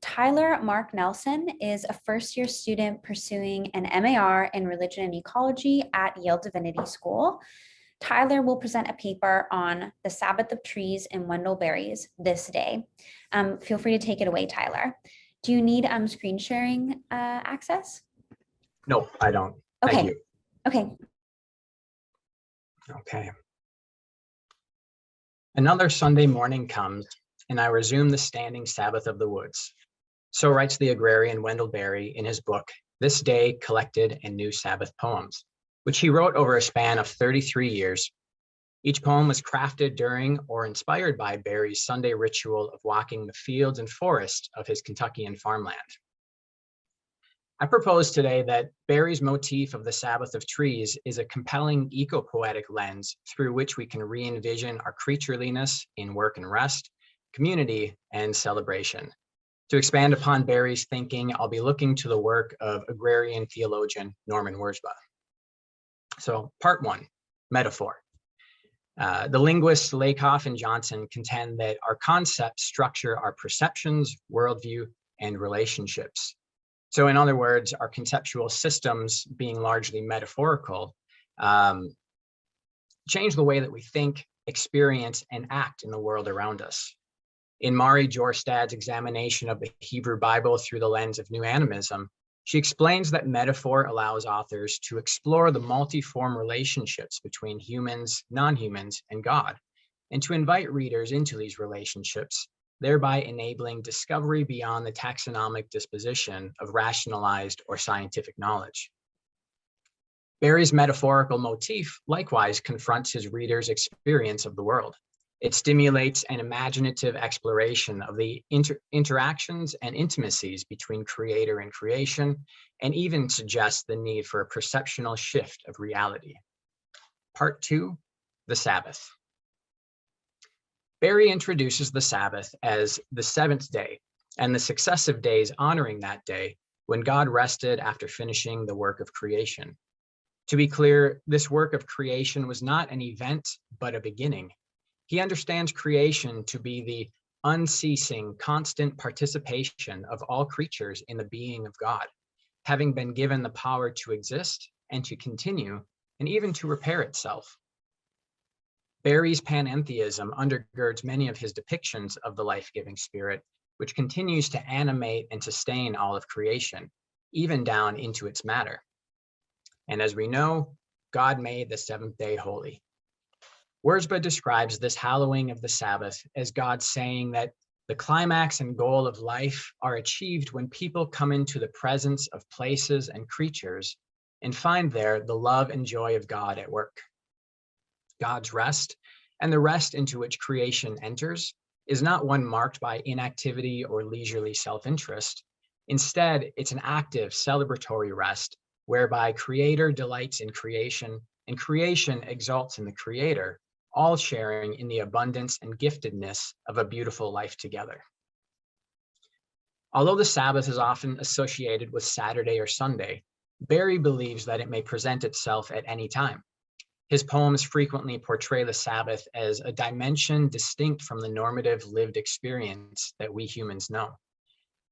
Tyler Mark Nelson is a first-year student pursuing an MAR in Religion and Ecology at Yale Divinity School. Tyler will present a paper on the Sabbath of trees and Wendell berries this day. Feel free to take it away, Tyler. Do you need screen sharing access? No, I don't. Okay. Thank you. Okay. Okay. Another Sunday morning comes, and I resume the standing Sabbath of the woods. So writes the agrarian Wendell Berry in his book, This Day Collected and New Sabbath Poems, which he wrote over a span of 33 years. Each poem was crafted during or inspired by Berry's Sunday ritual of walking the fields and forests of his Kentuckian farmland. I propose today that Berry's motif of the Sabbath of trees is a compelling eco-poetic lens through which we can re-envision our creatureliness in work and rest, community, and celebration. To expand upon Berry's thinking, I'll be looking to the work of agrarian theologian Norman Wirzba. So part one, metaphor. The linguists Lakoff and Johnson contend that our concepts structure our perceptions, worldview, and relationships. So in other words, our conceptual systems, being largely metaphorical, change the way that we think, experience, and act in the world around us. In Mari Jorstad's examination of the Hebrew Bible through the lens of New Animism, she explains that metaphor allows authors to explore the multiform relationships between humans, non-humans, and God, and to invite readers into these relationships, thereby enabling discovery beyond the taxonomic disposition of rationalized or scientific knowledge. Berry's metaphorical motif likewise confronts his readers' experience of the world. It stimulates an imaginative exploration of the interactions and intimacies between creator and creation, and even suggests the need for a perceptual shift of reality. Part two, the Sabbath. Berry introduces the Sabbath as the seventh day and the successive days honoring that day when God rested after finishing the work of creation. To be clear, this work of creation was not an event, but a beginning. He understands creation to be the unceasing, constant participation of all creatures in the being of God, having been given the power to exist and to continue, and even to repair itself. Berry's panentheism undergirds many of his depictions of the life-giving spirit, which continues to animate and sustain all of creation, even down into its matter. And as we know, God made the seventh day holy. Wirzba describes this hallowing of the Sabbath as God saying that the climax and goal of life are achieved when people come into the presence of places and creatures and find there the love and joy of God at work. God's rest, and the rest into which creation enters, is not one marked by inactivity or leisurely self-interest. Instead, it's an active, celebratory rest whereby creator delights in creation and creation exalts in the creator, all sharing in the abundance and giftedness of a beautiful life together. Although the Sabbath is often associated with Saturday or Sunday, Berry believes that it may present itself at any time. His poems frequently portray the Sabbath as a dimension distinct from the normative lived experience that we humans know.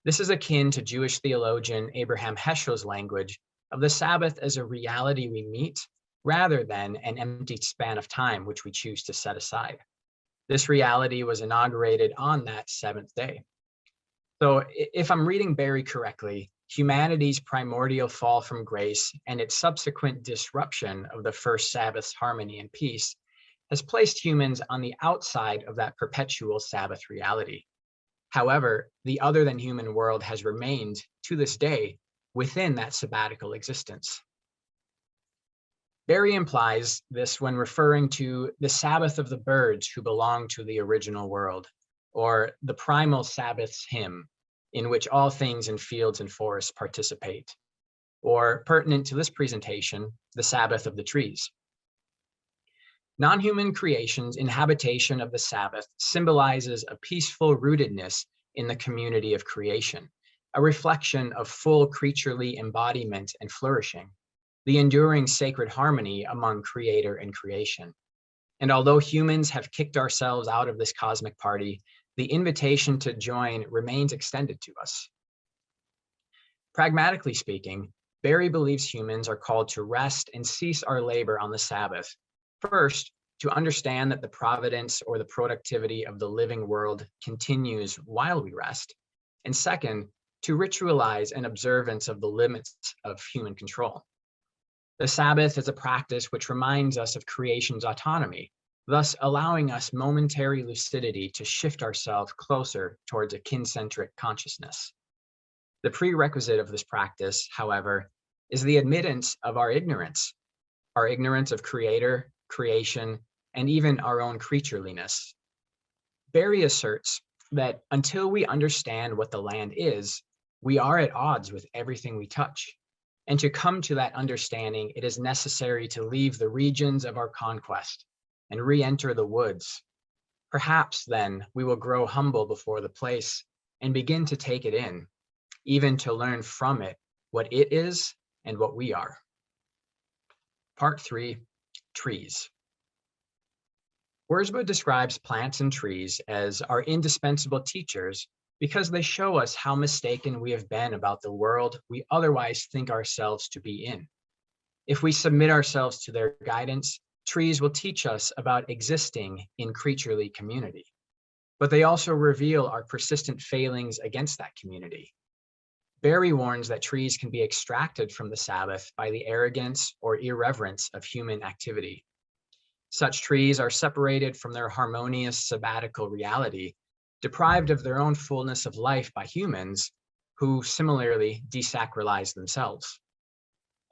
This is akin to Jewish theologian Abraham Heschel's language of the Sabbath as a reality we meet, rather than an empty span of time which we choose to set aside. This reality was inaugurated on that seventh day. So if I'm reading Berry correctly, humanity's primordial fall from grace and its subsequent disruption of the first Sabbath's harmony and peace has placed humans on the outside of that perpetual Sabbath reality. However, the other than human world has remained, to this day, within that sabbatical existence. Berry implies this when referring to the Sabbath of the birds who belong to the original world, or the primal Sabbath's hymn, in which all things in fields and forests participate, or pertinent to this presentation, the Sabbath of the trees. Non-human creation's inhabitation of the Sabbath symbolizes a peaceful rootedness in the community of creation, a reflection of full creaturely embodiment and flourishing, the enduring sacred harmony among creator and creation. And although humans have kicked ourselves out of this cosmic party, the invitation to join remains extended to us. Pragmatically speaking, Barry believes humans are called to rest and cease our labor on the Sabbath. First, to understand that the providence or the productivity of the living world continues while we rest. And second, to ritualize an observance of the limits of human control. The Sabbath is a practice which reminds us of creation's autonomy, thus allowing us momentary lucidity to shift ourselves closer towards a kin-centric consciousness. The prerequisite of this practice, however, is the admittance of our ignorance of creator, creation, and even our own creatureliness. Barry asserts that until we understand what the land is, we are at odds with everything we touch. And to come to that understanding, it is necessary to leave the regions of our conquest and re-enter the woods. Perhaps then we will grow humble before the place and begin to take it in, even to learn from it what it is and what we are. Part 3, trees. Wiersbe describes plants and trees as our indispensable teachers because they show us how mistaken we have been about the world we otherwise think ourselves to be in. If we submit ourselves to their guidance, trees will teach us about existing in creaturely community. But they also reveal our persistent failings against that community. Barry warns that trees can be extracted from the Sabbath by the arrogance or irreverence of human activity. Such trees are separated from their harmonious sabbatical reality, deprived of their own fullness of life by humans who similarly desacralize themselves.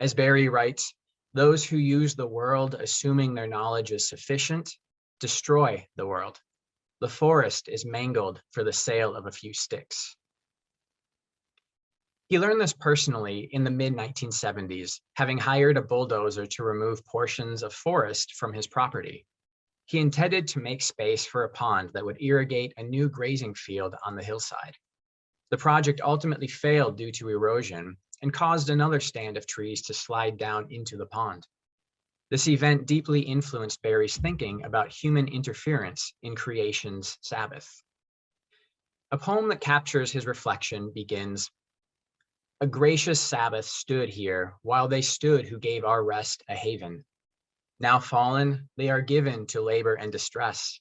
As Barry writes, those who use the world assuming their knowledge is sufficient destroy the world. The forest is mangled for the sale of a few sticks. He learned this personally in the mid-1970s, having hired a bulldozer to remove portions of forest from his property. He intended to make space for a pond that would irrigate a new grazing field on the hillside. The project ultimately failed due to erosion and caused another stand of trees to slide down into the pond. This event deeply influenced Barry's thinking about human interference in creation's Sabbath. A poem that captures his reflection begins, "A gracious Sabbath stood here while they stood who gave our rest a haven. Now fallen, they are given to labor and distress,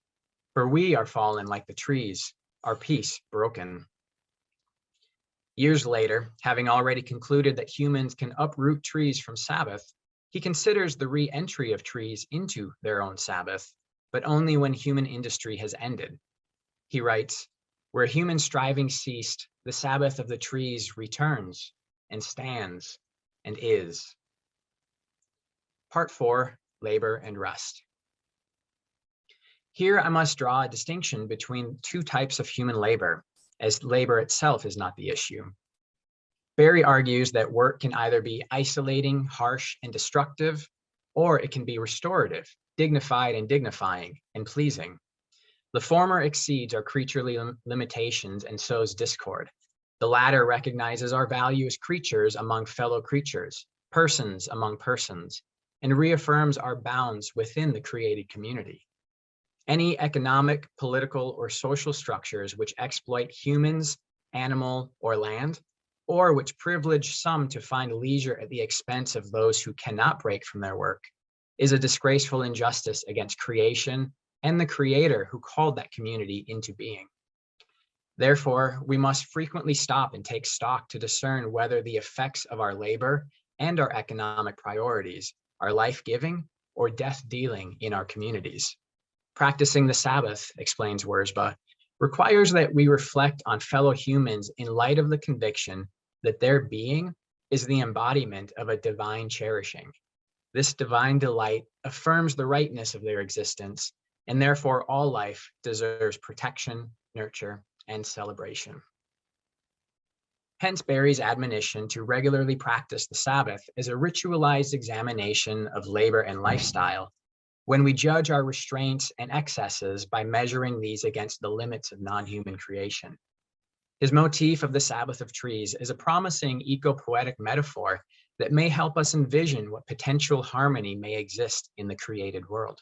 for we are fallen like the trees, our peace broken." Years later, having already concluded that humans can uproot trees from Sabbath, he considers the re-entry of trees into their own Sabbath, but only when human industry has ended. He writes, "Where human striving ceased, the Sabbath of the trees returns and stands and is." Part 4, labor and rest. Here I must draw a distinction between two types of human labor, as labor itself is not the issue. Barry argues that work can either be isolating, harsh, and destructive, or it can be restorative, dignified and dignifying, and pleasing. The former exceeds our creaturely limitations and sows discord. The latter recognizes our value as creatures among fellow creatures, persons among persons, and reaffirms our bounds within the created community. Any economic, political, or social structures which exploit humans, animal, or land, or which privilege some to find leisure at the expense of those who cannot break from their work, is a disgraceful injustice against creation and the creator who called that community into being. Therefore, we must frequently stop and take stock to discern whether the effects of our labor and our economic priorities are life-giving or death-dealing in our communities. Practicing the Sabbath, explains Wiersbe, requires that we reflect on fellow humans in light of the conviction that their being is the embodiment of a divine cherishing. This divine delight affirms the rightness of their existence, and therefore all life deserves protection, nurture, and celebration. Hence Barry's admonition to regularly practice the Sabbath is a ritualized examination of labor and lifestyle, when we judge our restraints and excesses by measuring these against the limits of non-human creation. His motif of the Sabbath of trees is a promising eco-poetic metaphor that may help us envision what potential harmony may exist in the created world.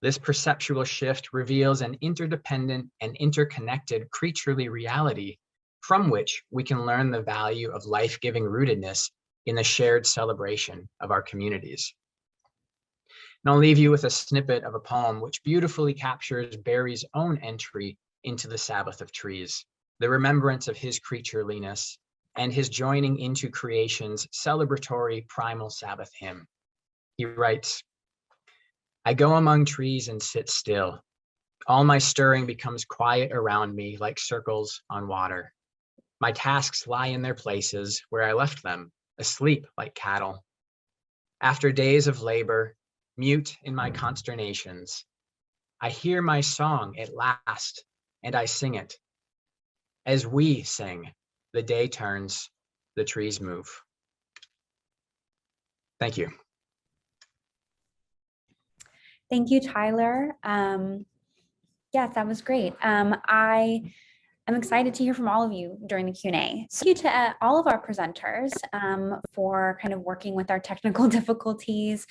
This perceptual shift reveals an interdependent and interconnected creaturely reality from which we can learn the value of life-giving rootedness in the shared celebration of our communities. And I'll leave you with a snippet of a poem which beautifully captures Barry's own entry into the Sabbath of trees, the remembrance of his creatureliness, and his joining into creation's celebratory primal Sabbath hymn. He writes, I go among trees and sit still. All my stirring becomes quiet around me like circles on water. My tasks lie in their places where I left them, asleep like cattle. After days of labor, mute in my consternations, I hear my song at last, and I sing it. As we sing, the day turns, the trees move. Thank you. Thank you, Tyler. Yes, that was great. I'm excited to hear from all of you during the Q&A. Thank you to all of our presenters for kind of working with our technical difficulties.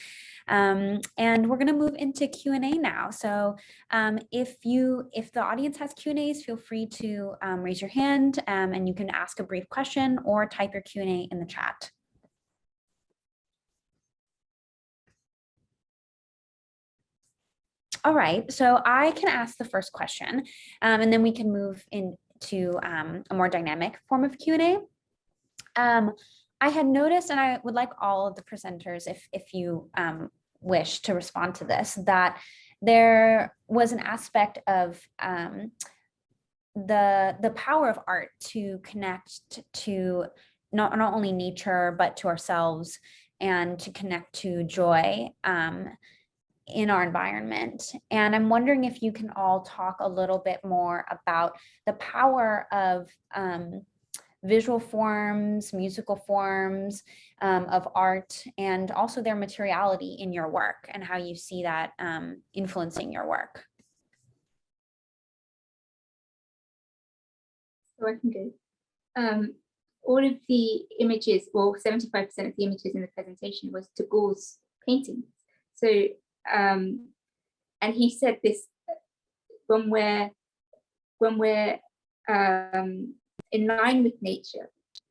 And we're going to move into Q&A now. So if the audience has Q&As, feel free to raise your hand and you can ask a brief question or type your Q&A in the chat. All right, so I can ask the first question and then we can move into a more dynamic form of Q&A. I had noticed, and I would like all of the presenters, if you wish to respond to this, that there was an aspect of the power of art to connect to not only nature, but to ourselves, and to connect to joy in our environment. And I'm wondering if you can all talk a little bit more about the power of visual forms, musical forms of art, and also their materiality in your work and how you see that influencing your work. So I can go. All of the images, well, 75% of the images in the presentation was de Gaulle's paintings. So, and he said this, when we're in line with nature,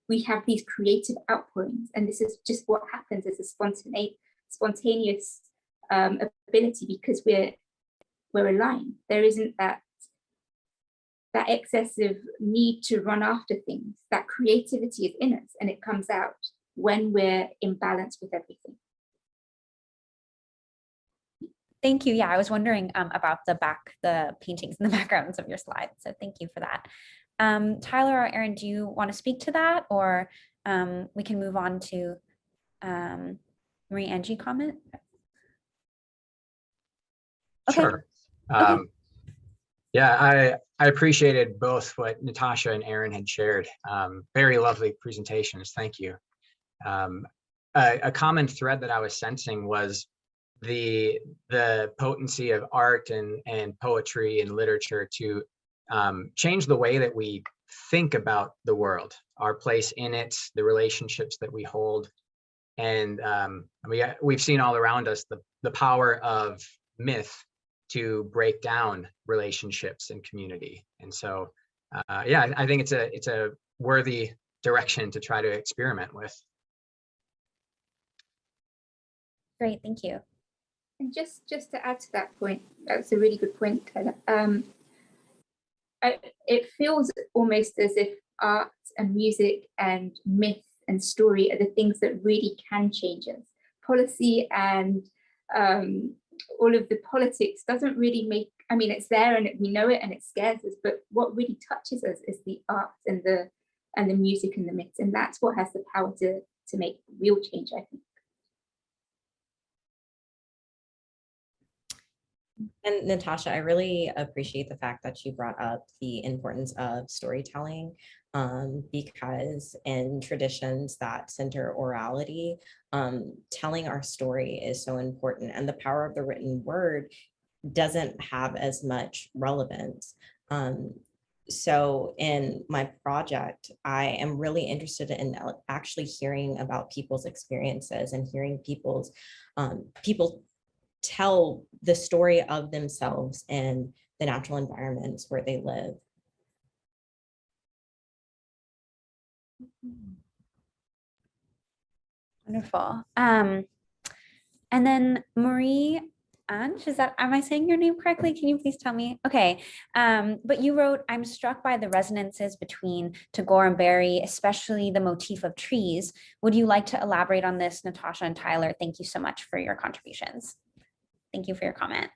we have these creative outpourings, and this is just what happens as a spontaneous ability, because we're aligned. There isn't that excessive need to run after things. That creativity is in us, and it comes out when we're in balance with everything. Thank you. Yeah, I was wondering about the paintings in the backgrounds of your slides. So thank you for that. Tyler or Erin, do you want to speak to that, or we can move on to Marie-Angie comment? Okay. Sure. Okay. Yeah, I appreciated both what Natasha and Erin had shared. Very lovely presentations. Thank you. A common thread that I was sensing was the potency of art and poetry and literature to change the way that we think about the world, our place in it, the relationships that we hold. And we've seen all around us the power of myth to break down relationships and community. And so, yeah, I think it's a worthy direction to try to experiment with. Great, thank you. And just to add to that point, that's a really good point, Tyler. It feels almost as if art and music and myth and story are the things that really can change us. Policy and all of the politics doesn't really make, I mean, it's there and we know it and it scares us, but what really touches us is the art and the music and the myths, and that's what has the power to make real change, I think. And Natasha, I really appreciate the fact that you brought up the importance of storytelling, because in traditions that center orality, telling our story is so important, and the power of the written word doesn't have as much relevance. So in my project, I am really interested in actually hearing about people's experiences and hearing people's tell the story of themselves and the natural environments where they live. Wonderful. And then Marie Ange, am I saying your name correctly? Can you please tell me? Okay. But you wrote, I'm struck by the resonances between Tagore and Barry, especially the motif of trees. Would you like to elaborate on this, Natasha and Tyler? Thank you so much for your contributions. Thank you for your comment.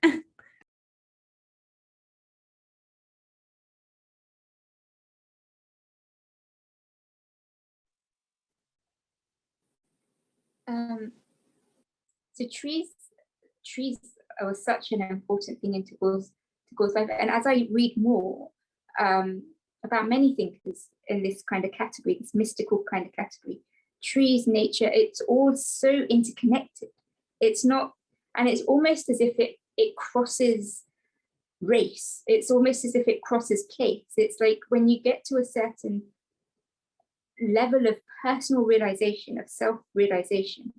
So trees are such an important thing in Tagore's life. And as I read more about many thinkers in this kind of category, this mystical kind of category, trees, nature, it's all so interconnected. It's not, and it's almost as if it crosses race. It's almost as if it crosses place. It's like when you get to a certain level of personal realization, of self-realization,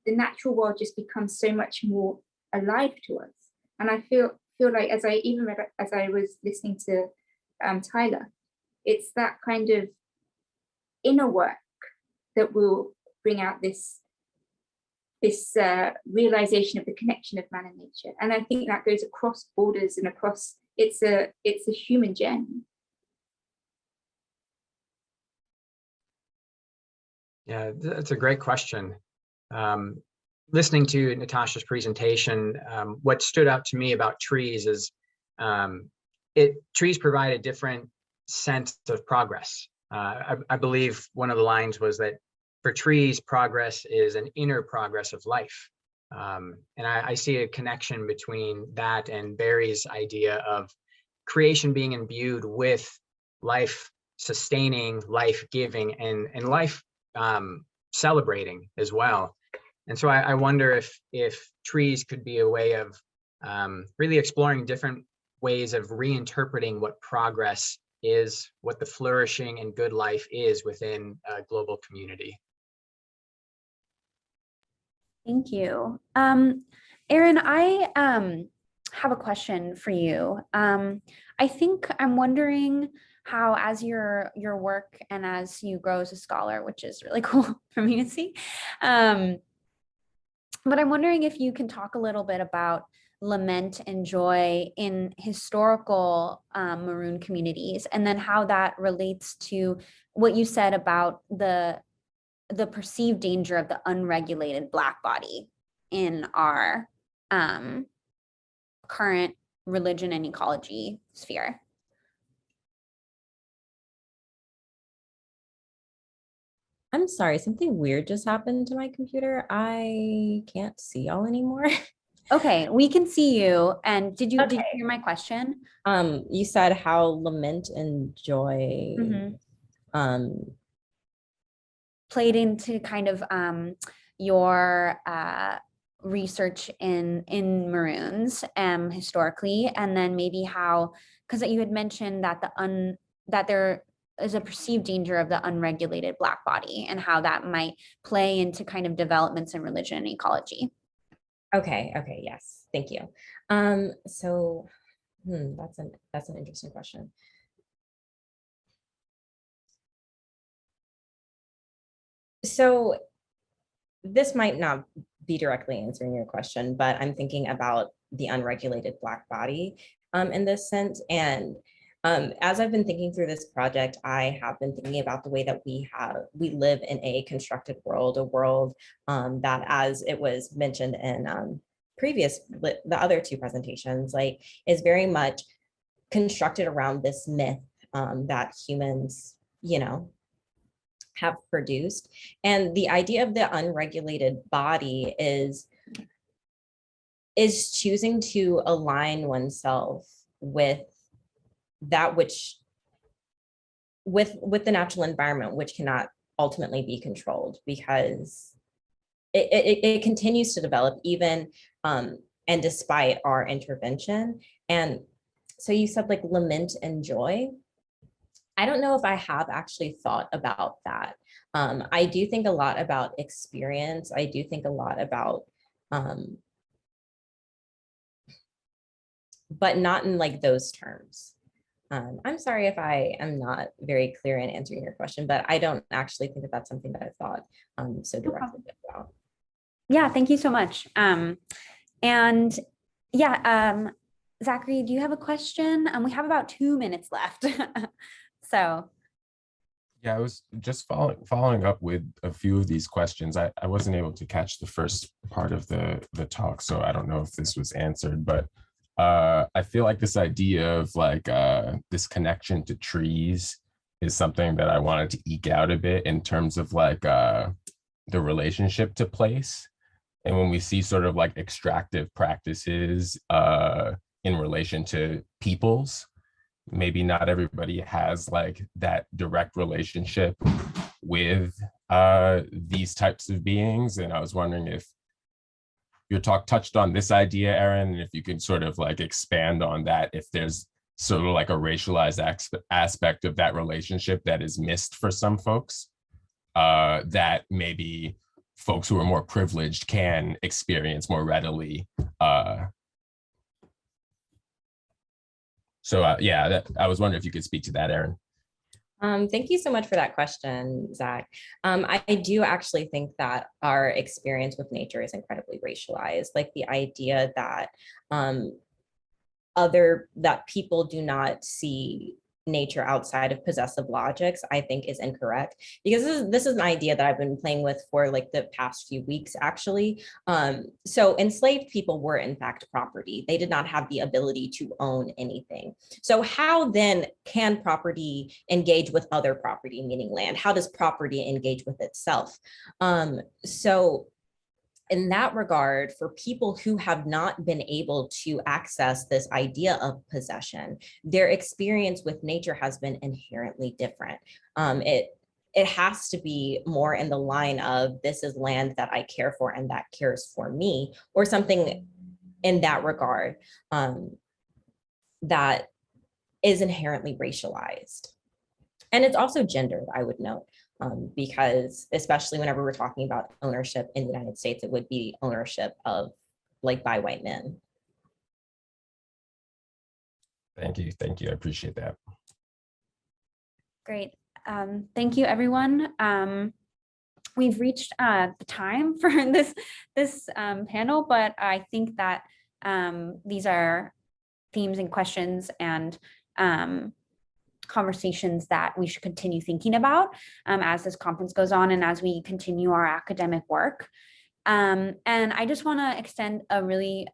the natural world just becomes so much more alive to us. And I feel like as I was listening to Tyler, it's that kind of inner work that will bring out this realization of the connection of man and nature. And I think that goes across borders and across, it's a human journey. Yeah, that's a great question. Listening to Natasha's presentation, what stood out to me about trees is trees provide a different sense of progress. I believe one of the lines was that for trees, progress is an inner progress of life. And I see a connection between that and Barry's idea of creation being imbued with life sustaining, life giving, and life celebrating as well. And so I wonder if trees could be a way of really exploring different ways of reinterpreting what progress is, what the flourishing and good life is within a global community. Thank you. Erin, I have a question for you. I think I'm wondering how, as your work and as you grow as a scholar, which is really cool for me to see, but I'm wondering if you can talk a little bit about lament and joy in historical Maroon communities, and then how that relates to what you said about the perceived danger of the unregulated Black body in our current religion and ecology sphere. I'm sorry, something weird just happened to my computer. I can't see y'all anymore. Okay, we can see you. And did you Okay. hear my question? You said how lament and joy played into kind of your research in Maroons historically, and then maybe how, because you had mentioned that that there is a perceived danger of the unregulated Black body, and how that might play into kind of developments in religion and ecology. Okay, yes, thank you. So that's an interesting question. So this might not be directly answering your question, but I'm thinking about the unregulated Black body in this sense. And as I've been thinking through this project, I have been thinking about the way that we live in a constructed world, a world that, as it was mentioned in the other two presentations, like, is very much constructed around this myth that humans, have produced. And the idea of the unregulated body is choosing to align oneself with that which, with the natural environment, which cannot ultimately be controlled, because it continues to develop even and despite our intervention. And so you said, like, lament and joy. I don't know if I have actually thought about that. I do think a lot about experience. I do think a lot about but not in like those terms. I'm sorry if I am not very clear in answering your question, but I don't actually think that that's something that I've thought so directly about. Yeah, thank you so much. And yeah, Zachary, do you have a question? We have about 2 minutes left. So. Yeah, I was just following up with a few of these questions. I wasn't able to catch the first part of the talk, so I don't know if this was answered, but I feel like this idea of like this connection to trees is something that I wanted to eke out a bit in terms of like the relationship to place. And when we see sort of like extractive practices in relation to peoples, maybe not everybody has like that direct relationship with these types of beings. And I was wondering if your talk touched on this idea, Erin, and if you could sort of like expand on that, if there's sort of like a racialized aspect of that relationship that is missed for some folks, that maybe folks who are more privileged can experience more readily. So yeah, I was wondering if you could speak to that, Erin. Thank you so much for that question, Zach. I do actually think that our experience with nature is incredibly racialized. Like the idea that that people do not see nature outside of possessive logics, I think is incorrect, because this is an idea that I've been playing with for like the past few weeks, actually. So enslaved people were in fact property. They did not have the ability to own anything. So how then can property engage with other property, meaning land? How does property engage with itself? So in that regard, for people who have not been able to access this idea of possession, their experience with nature has been inherently different. It has to be more in the line of, this is land that I care for and that cares for me, or something in that regard that is inherently racialized. And it's also gendered, I would note. Because especially whenever we're talking about ownership in the United States, it would be ownership of like by white men. Thank you. I appreciate that. Great. Thank you, everyone. We've reached the time for this panel, but I think that these are themes and questions and conversations that we should continue thinking about as this conference goes on and as we continue our academic work. And I just want to extend a really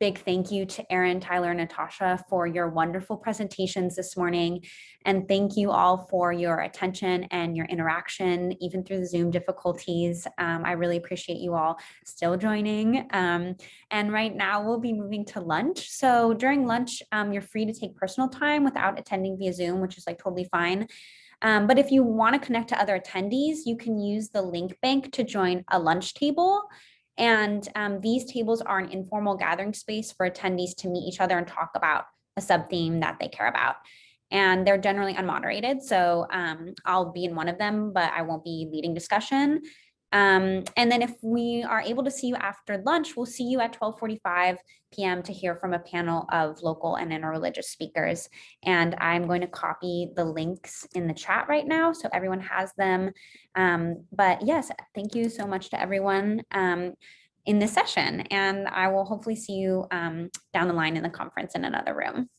big thank you to Erin, Tyler, and Natasha for your wonderful presentations this morning. And thank you all for your attention and your interaction, even through the Zoom difficulties. I really appreciate you all still joining. And right now we'll be moving to lunch. So during lunch, you're free to take personal time without attending via Zoom, which is like totally fine. But if you want to connect to other attendees, you can use the link bank to join a lunch table. And these tables are an informal gathering space for attendees to meet each other and talk about a sub-theme that they care about. And they're generally unmoderated. So I'll be in one of them, but I won't be leading discussion. And then if we are able to see you after lunch, we'll see you at 12:45 p.m. to hear from a panel of local and interreligious speakers. And I'm going to copy the links in the chat right now so everyone has them. But yes, thank you so much to everyone in this session. And I will hopefully see you down the line in the conference in another room.